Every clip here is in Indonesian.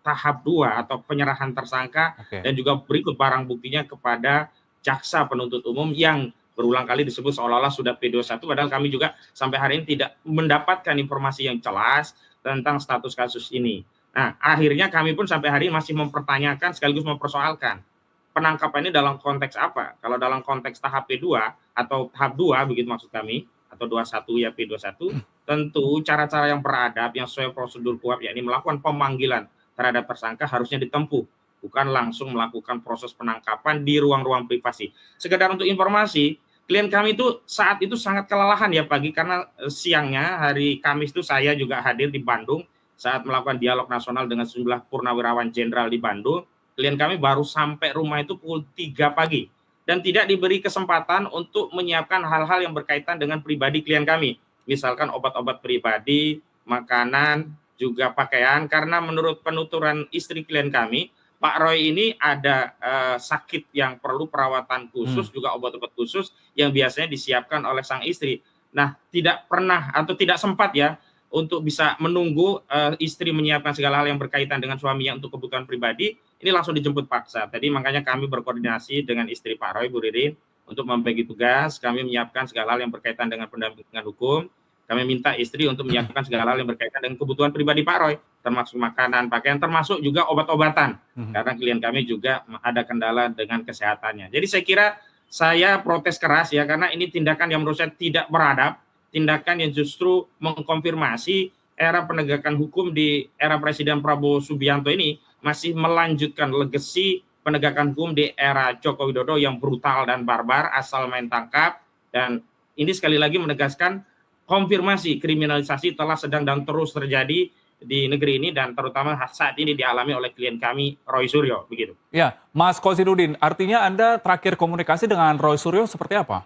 tahap 2 atau penyerahan tersangka Oke. dan juga berikut barang buktinya kepada jaksa penuntut umum yang berulang kali disebut seolah-olah sudah P21, padahal kami juga sampai hari ini tidak mendapatkan informasi yang jelas tentang status kasus ini. Nah, akhirnya kami pun sampai hari ini masih mempertanyakan sekaligus mempersoalkan penangkapan ini dalam konteks apa? Kalau dalam konteks tahap P2 atau tahap 2 begitu maksud kami, atau 21 ya P21, tentu cara-cara yang beradab yang sesuai prosedur KUHAP yakni melakukan pemanggilan terhadap tersangka harusnya ditempuh, bukan langsung melakukan proses penangkapan di ruang-ruang privasi. Sekedar untuk informasi, klien kami itu saat itu sangat kelelahan ya pagi karena siangnya hari Kamis itu saya juga hadir di Bandung saat melakukan dialog nasional dengan sejumlah purnawirawan jenderal di Bandung. Klien kami baru sampai rumah itu pukul 3 pagi dan tidak diberi kesempatan untuk menyiapkan hal-hal yang berkaitan dengan pribadi klien kami. Misalkan obat-obat pribadi, makanan, juga pakaian, karena menurut penuturan istri klien kami, Pak Roy ini ada sakit yang perlu perawatan khusus, juga obat-obat khusus yang biasanya disiapkan oleh sang istri. Nah, tidak pernah atau tidak sempat ya untuk bisa menunggu istri menyiapkan segala hal yang berkaitan dengan suaminya untuk kebutuhan pribadi, ini langsung dijemput paksa. Tadi makanya kami berkoordinasi dengan istri Pak Roy, Bu Ririn, untuk membagi tugas, kami menyiapkan segala hal yang berkaitan dengan pendampingan hukum, kami minta istri untuk menyiapkan segala hal yang berkaitan dengan kebutuhan pribadi Pak Roy, termasuk makanan, pakaian, termasuk juga obat-obatan, karena klien kami juga ada kendala dengan kesehatannya. Jadi saya kira saya protes keras ya, karena ini tindakan yang menurut saya tidak beradab, tindakan yang justru mengkonfirmasi era penegakan hukum di era Presiden Prabowo Subianto ini masih melanjutkan legasi penegakan hukum di era Joko Widodo yang brutal dan barbar, asal main tangkap, dan ini sekali lagi menegaskan konfirmasi kriminalisasi telah sedang dan terus terjadi di negeri ini dan terutama saat ini dialami oleh klien kami Roy Suryo begitu. Ya, Mas Kozidudin, artinya Anda terakhir komunikasi dengan Roy Suryo seperti apa?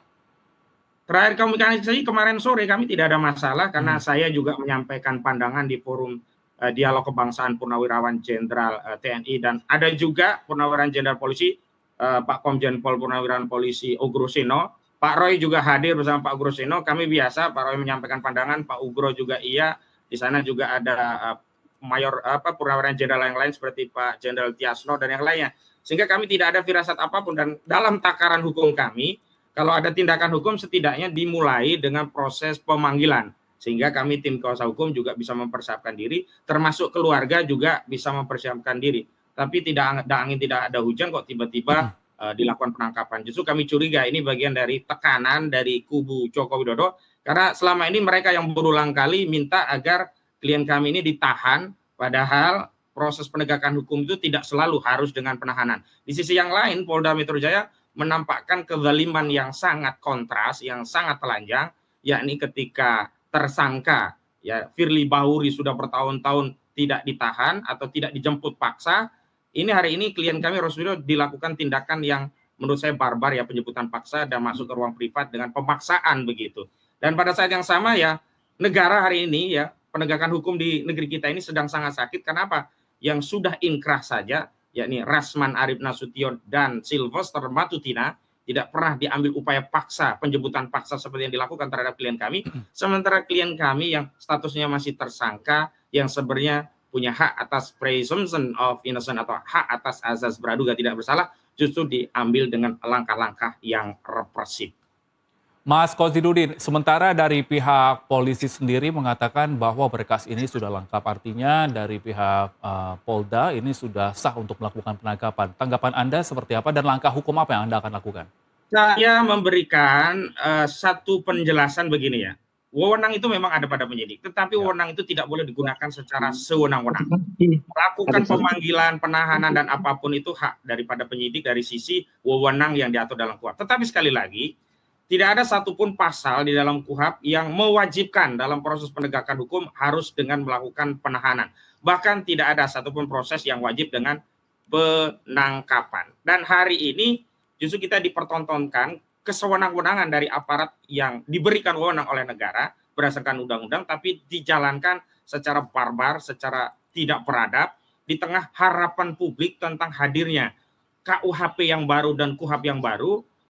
Terakhir komunikasi kemarin sore kami tidak ada masalah karena saya juga menyampaikan pandangan di forum dialog kebangsaan Purnawirawan Jenderal TNI dan ada juga Purnawirawan Jenderal Polisi Pak Komjen Pol Purnawirawan Polisi Ugro Seno. Pak Roy juga hadir bersama Pak Ugro Seno. Kami biasa Pak Roy menyampaikan pandangan, Pak Ugro juga iya. Di sana juga ada mayor Purnawirawan Jenderal yang lain seperti Pak Jenderal Tiasno dan yang lainnya. Sehingga kami tidak ada firasat apapun dan dalam takaran hukum kami kalau ada tindakan hukum setidaknya dimulai dengan proses pemanggilan. Sehingga kami tim kuasa hukum juga bisa mempersiapkan diri, termasuk keluarga juga bisa mempersiapkan diri. Tapi tidak ada angin, tidak ada hujan kok tiba-tiba dilakukan penangkapan. Justru kami curiga ini bagian dari tekanan dari kubu Joko Widodo, karena selama ini mereka yang berulang kali minta agar klien kami ini ditahan, padahal proses penegakan hukum itu tidak selalu harus dengan penahanan. Di sisi yang lain, Polda Metro Jaya menampakkan kezaliman yang sangat kontras, yang sangat telanjang, yakni ketika tersangka ya Firly Bahuri sudah bertahun-tahun tidak ditahan atau tidak dijemput paksa. Ini hari ini klien kami Roswilo dilakukan tindakan yang menurut saya barbar ya, penjemputan paksa dan masuk ke ruang privat dengan pemaksaan begitu. Dan pada saat yang sama ya negara hari ini ya penegakan hukum di negeri kita ini sedang sangat sakit. Kenapa? Yang sudah inkrah saja yakni Rasman Arif Nasution dan Sylvester Matutina tidak pernah diambil upaya paksa, penjemputan paksa seperti yang dilakukan terhadap klien kami. Sementara klien kami yang statusnya masih tersangka, yang sebenarnya punya hak atas presumption of innocent atau hak atas azas praduga tidak bersalah, justru diambil dengan langkah-langkah yang represif. Mas Kozidudin, sementara dari pihak polisi sendiri mengatakan bahwa berkas ini sudah lengkap, artinya dari pihak Polda ini sudah sah untuk melakukan penangkapan. Tanggapan Anda seperti apa dan langkah hukum apa yang Anda akan lakukan? Saya memberikan satu penjelasan begini ya. Wewenang itu memang ada pada penyidik, tetapi wewenang itu tidak boleh digunakan secara sewenang-wenang. Melakukan pemanggilan, penahanan, dan apapun itu hak daripada penyidik dari sisi wewenang yang diatur dalam KUHAP. Tetapi sekali lagi, tidak ada satupun pasal di dalam KUHAP yang mewajibkan dalam proses penegakan hukum harus dengan melakukan penahanan. Bahkan tidak ada satupun proses yang wajib dengan penangkapan. Dan hari ini justru kita dipertontonkan kesewenang-wenangan dari aparat yang diberikan wewenang oleh negara berdasarkan undang-undang, tapi dijalankan secara barbar, secara tidak beradab, di tengah harapan publik tentang hadirnya KUHP yang baru dan KUHAP yang baru,